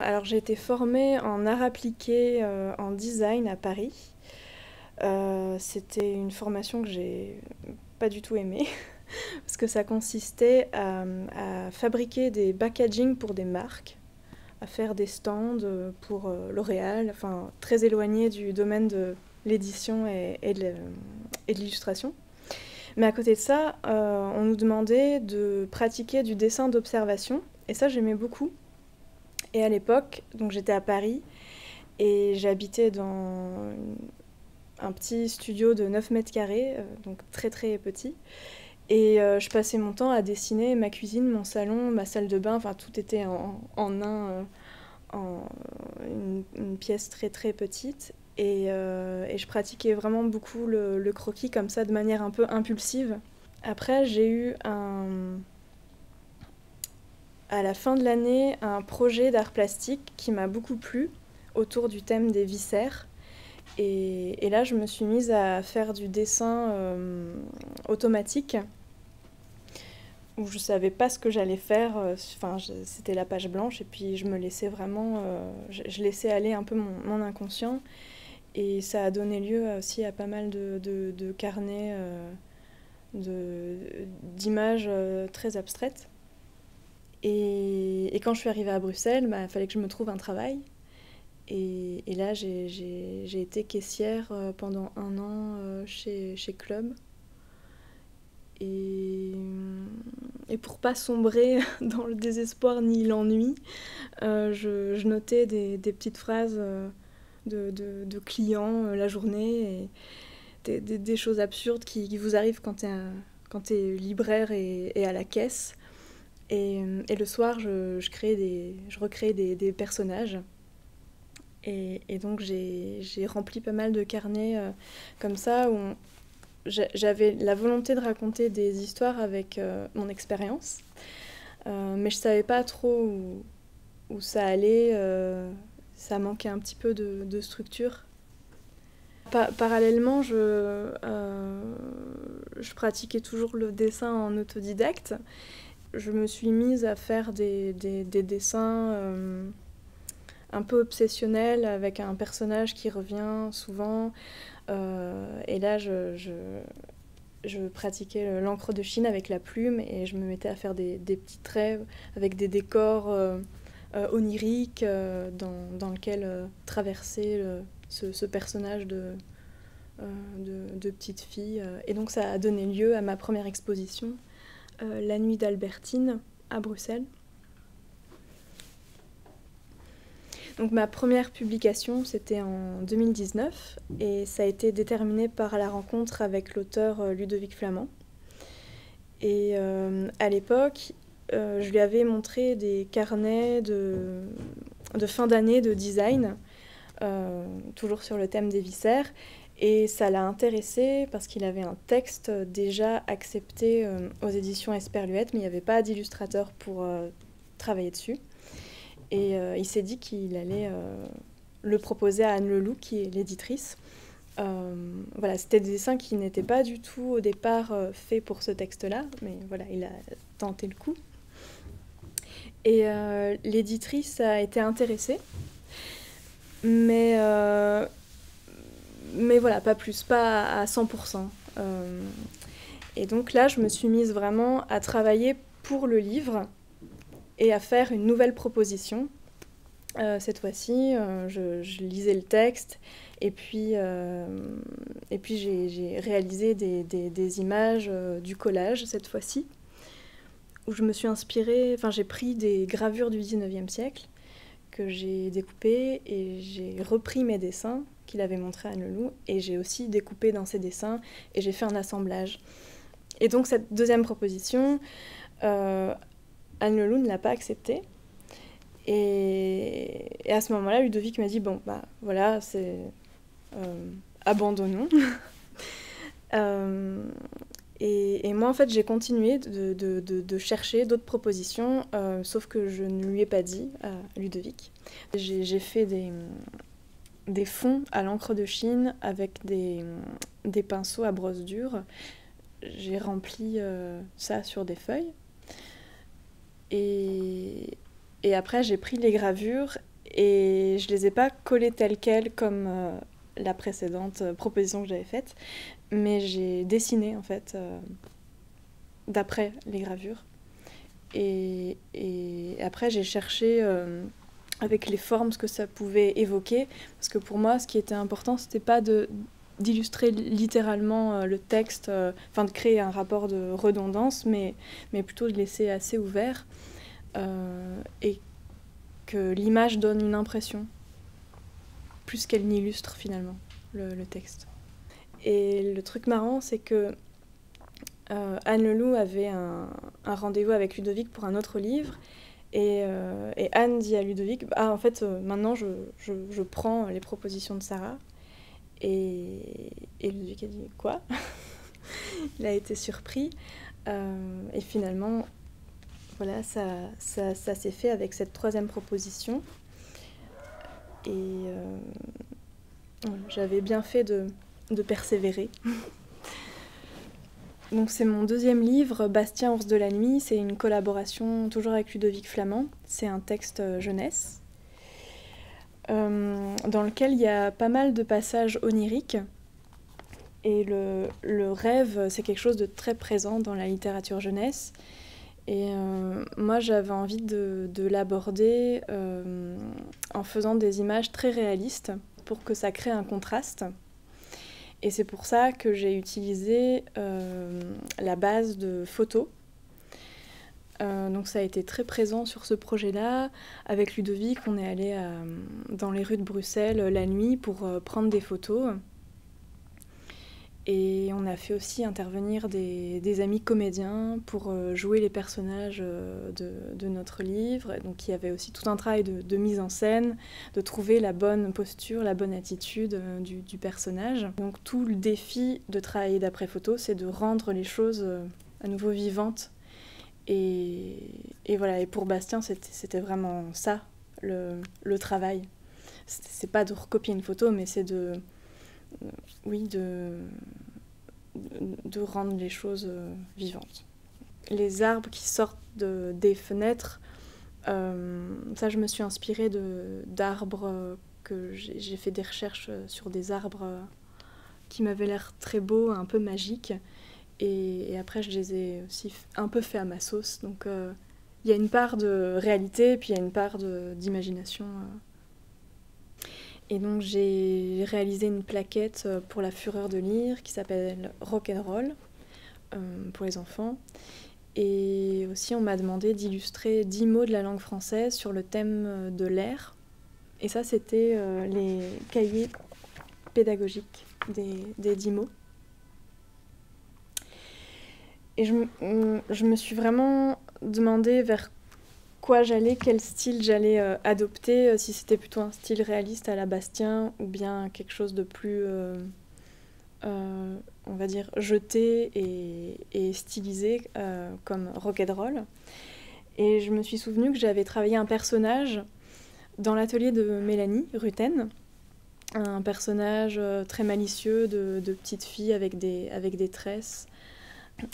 Alors j'ai été formée en art appliqué, en design à Paris. C'était une formation que j'ai pas du tout aimée parce que ça consistait à fabriquer des packaging pour des marques, à faire des stands pour L'Oréal, enfin très éloigné du domaine de l'édition et de l'illustration. Mais à côté de ça, on nous demandait de pratiquer du dessin d'observation et ça j'aimais beaucoup. Et à l'époque, donc j'étais à Paris et j'habitais dans un petit studio de 9 mètres carrés, donc très très petit. Et je passais mon temps à dessiner ma cuisine, mon salon, ma salle de bain, enfin tout était en un, en une pièce très très petite. Et je pratiquais vraiment beaucoup le croquis comme ça de manière un peu impulsive. Après, j'ai eu à la fin de l'année un projet d'art plastique qui m'a beaucoup plu autour du thème des viscères. Et là, je me suis mise à faire du dessin automatique où je savais pas ce que j'allais faire. Enfin, c'était la page blanche et puis je me laissais vraiment, je laissais aller un peu mon inconscient et ça a donné lieu aussi à pas mal de carnets d'images très abstraites. Et quand je suis arrivée à Bruxelles, bah, il fallait que je me trouve un travail. Et là, j'ai été caissière pendant un an chez Club. Et, et pour pas sombrer dans le désespoir ni l'ennui, je notais des petites phrases de clients la journée, et des choses absurdes qui vous arrivent quand t'es libraire et à la caisse. Et le soir, je recréais des personnages. Et donc j'ai rempli pas mal de carnets comme ça où j'avais la volonté de raconter des histoires avec mon expérience, mais je savais pas trop où ça allait, ça manquait un petit peu de structure. Parallèlement, je pratiquais toujours le dessin en autodidacte. Je me suis mise à faire des dessins un peu obsessionnels avec un personnage qui revient souvent. Et là, je pratiquais l'encre de Chine avec la plume et je me mettais à faire des petits traits avec des décors oniriques dans lequel traversait ce personnage de petite fille. Et donc ça a donné lieu à ma première exposition, La Nuit d'Albertine, à Bruxelles. Donc ma première publication, c'était en 2019 et ça a été déterminé par la rencontre avec l'auteur Ludovic Flamand. Et à l'époque, je lui avais montré des carnets de fin d'année de design, toujours sur le thème des viscères. Et ça l'a intéressé parce qu'il avait un texte déjà accepté aux éditions Esperluette, mais il n'y avait pas d'illustrateur pour travailler dessus. Et il s'est dit qu'il allait le proposer à Anne Leloup, qui est l'éditrice. Voilà, c'était des dessins qui n'étaient pas du tout au départ faits pour ce texte-là, mais voilà, il a tenté le coup. Et l'éditrice a été intéressée, mais, mais voilà, pas plus, pas à 100%. Et donc là, je me suis mise vraiment à travailler pour le livre et à faire une nouvelle proposition. Cette fois-ci, je lisais le texte et puis j'ai réalisé des images du collage cette fois-ci, où je me suis inspirée, enfin j'ai pris des gravures du 19e siècle que j'ai découpées et j'ai repris mes dessins qu'il avait montrés à Anne Leloup et j'ai aussi découpé dans ces dessins et j'ai fait un assemblage. Et donc cette deuxième proposition, Anne Leloup ne l'a pas acceptée. Et à ce moment-là, Ludovic m'a dit, bon, bah voilà, c'est abandonnons. Et moi, en fait, j'ai continué de chercher d'autres propositions, sauf que je ne lui ai pas dit à Ludovic. J'ai fait des fonds à l'encre de Chine avec des pinceaux à brosse dure. J'ai rempli ça sur des feuilles. Et après, j'ai pris les gravures et je les ai pas collées telles quelles comme la précédente proposition que j'avais faite, mais j'ai dessiné en fait d'après les gravures. Et après j'ai cherché avec les formes ce que ça pouvait évoquer, parce que pour moi ce qui était important c'était pas d'illustrer littéralement le texte, enfin de créer un rapport de redondance, mais plutôt de laisser assez ouvert et que l'image donne une impression plus qu'elle n'illustre finalement le texte. Et le truc marrant, c'est que Anne Leloup avait un rendez-vous avec Ludovic pour un autre livre, et Anne dit à Ludovic, en fait, maintenant je prends les propositions de Sarah. Et Ludovic a dit quoi? Il a été surpris. Et finalement, voilà, ça s'est fait avec cette troisième proposition. Et j'avais bien fait de persévérer. Donc c'est mon deuxième livre, Bastien, ours de la nuit. C'est une collaboration toujours avec Ludovic Flamand. C'est un texte jeunesse dans lequel il y a pas mal de passages oniriques. Et le rêve, c'est quelque chose de très présent dans la littérature jeunesse. Et moi, j'avais envie de l'aborder en faisant des images très réalistes pour que ça crée un contraste. Et c'est pour ça que j'ai utilisé la base de photos. Donc ça a été très présent sur ce projet-là. Avec Ludovic, on est allé dans les rues de Bruxelles la nuit pour prendre des photos. Et on a fait aussi intervenir des amis comédiens pour jouer les personnages de notre livre. Donc il y avait aussi tout un travail de mise en scène, de trouver la bonne posture, la bonne attitude du personnage. Donc tout le défi de travailler d'après-photo, c'est de rendre les choses à nouveau vivantes. Et voilà, et pour Bastien, c'était vraiment ça, le travail. C'est pas de recopier une photo, mais c'est de rendre les choses vivantes. Les arbres qui sortent des fenêtres, ça je me suis inspirée d'arbres que j'ai fait des recherches sur des arbres qui m'avaient l'air très beaux, un peu magiques, et après je les ai aussi un peu fait à ma sauce, donc il y a une part de réalité, puis il y a une part d'imagination. Et donc j'ai réalisé une plaquette pour la Fureur de lire qui s'appelle Rock'n'Roll pour les enfants. Et aussi on m'a demandé d'illustrer 10 mots de la langue française sur le thème de l'air. Et ça c'était les cahiers pédagogiques des 10 mots. Et je me suis vraiment demandé vers quoi j'allais, quel style j'allais adopter, si c'était plutôt un style réaliste à la Bastien ou bien quelque chose de plus, on va dire, jeté et stylisé comme Rock'n'Roll. Et je me suis souvenu que j'avais travaillé un personnage dans l'atelier de Mélanie Rutten, un personnage très malicieux de petite fille avec des tresses.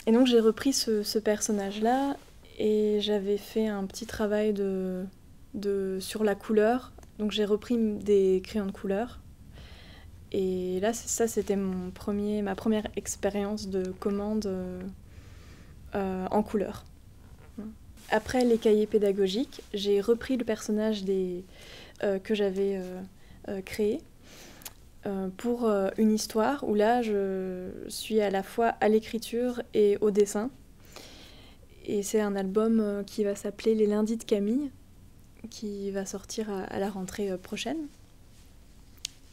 Et donc j'ai repris ce personnage-là. Et j'avais fait un petit travail sur la couleur. Donc j'ai repris des crayons de couleur. Et là, c'était ma première expérience de commande en couleur. Après les cahiers pédagogiques, j'ai repris le personnage que j'avais créé pour une histoire où là, je suis à la fois à l'écriture et au dessin. Et c'est un album qui va s'appeler Les Lundis de Camille, qui va sortir à la rentrée prochaine.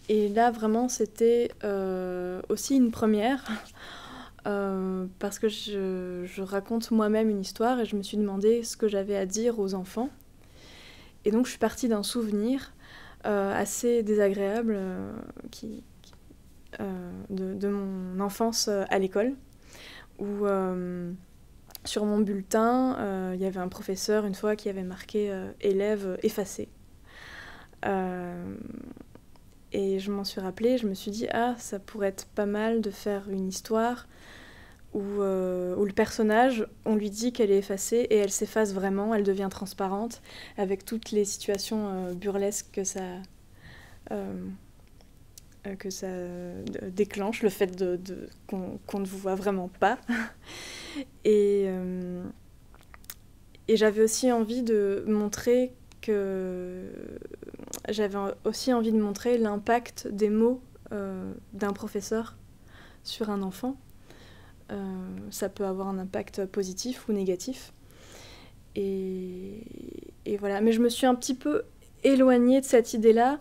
Et là, vraiment, c'était aussi une première, parce que je raconte moi-même une histoire et je me suis demandé ce que j'avais à dire aux enfants. Et donc, je suis partie d'un souvenir assez désagréable de mon enfance à l'école, où... sur mon bulletin, il y avait un professeur une fois qui avait marqué élève effacé. Et je m'en suis rappelée, je me suis dit ça pourrait être pas mal de faire une histoire où le personnage, on lui dit qu'elle est effacée et elle s'efface vraiment, elle devient transparente, avec toutes les situations burlesques que ça déclenche, le fait qu'on ne vous voit vraiment pas. Et j'avais aussi envie de montrer l'impact des mots d'un professeur sur un enfant. Ça peut avoir un impact positif ou négatif. Et voilà. Mais je me suis un petit peu éloignée de cette idée-là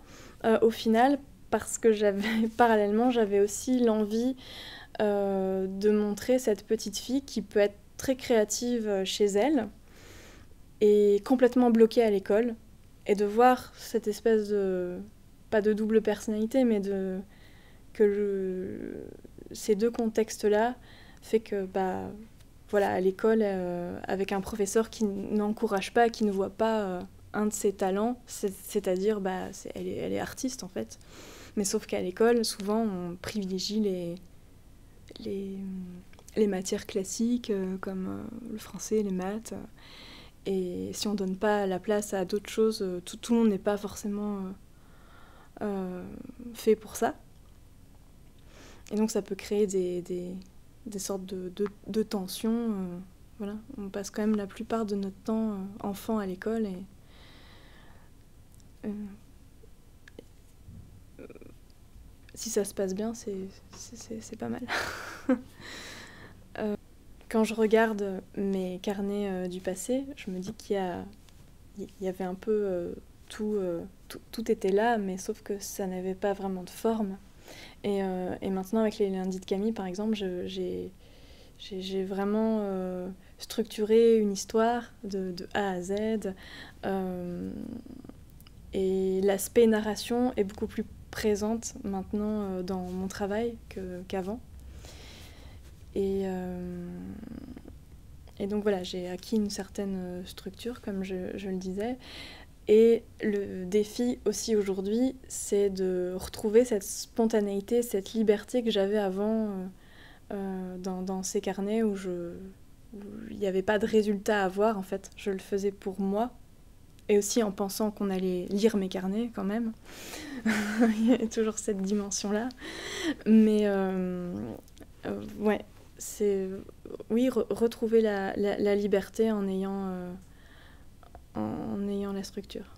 au final, parce que parallèlement, j'avais aussi l'envie de montrer cette petite fille qui peut être très créative chez elle et complètement bloquée à l'école, et de voir cette espèce de, pas de double personnalité, mais ces deux contextes-là fait que, voilà, à l'école, avec un professeur qui n'encourage pas, qui ne voit pas un de ses talents, c'est-à-dire, elle est artiste en fait. Mais sauf qu'à l'école, souvent, on privilégie les matières classiques, comme le français, les maths. Et si on ne donne pas la place à d'autres choses, tout le monde n'est pas forcément fait pour ça. Et donc ça peut créer des sortes de tensions. Voilà. On passe quand même la plupart de notre temps enfant à l'école. Et si ça se passe bien, c'est pas mal. Quand je regarde mes carnets du passé, je me dis qu'il y avait un peu tout était là, mais sauf que ça n'avait pas vraiment de forme. Et maintenant, avec les lundis de Camille, par exemple, j'ai vraiment structuré une histoire de A à Z. Et l'aspect narration est beaucoup plus présente maintenant dans mon travail qu'avant. Et donc voilà, j'ai acquis une certaine structure, comme je le disais. Et le défi aussi aujourd'hui, c'est de retrouver cette spontanéité, cette liberté que j'avais avant dans ces carnets où il n'y avait pas de résultat à voir, en fait. Je le faisais pour moi, et aussi en pensant qu'on allait lire mes carnets quand même. Il y a toujours cette dimension-là. Mais ouais, c'est retrouver la liberté en ayant la structure.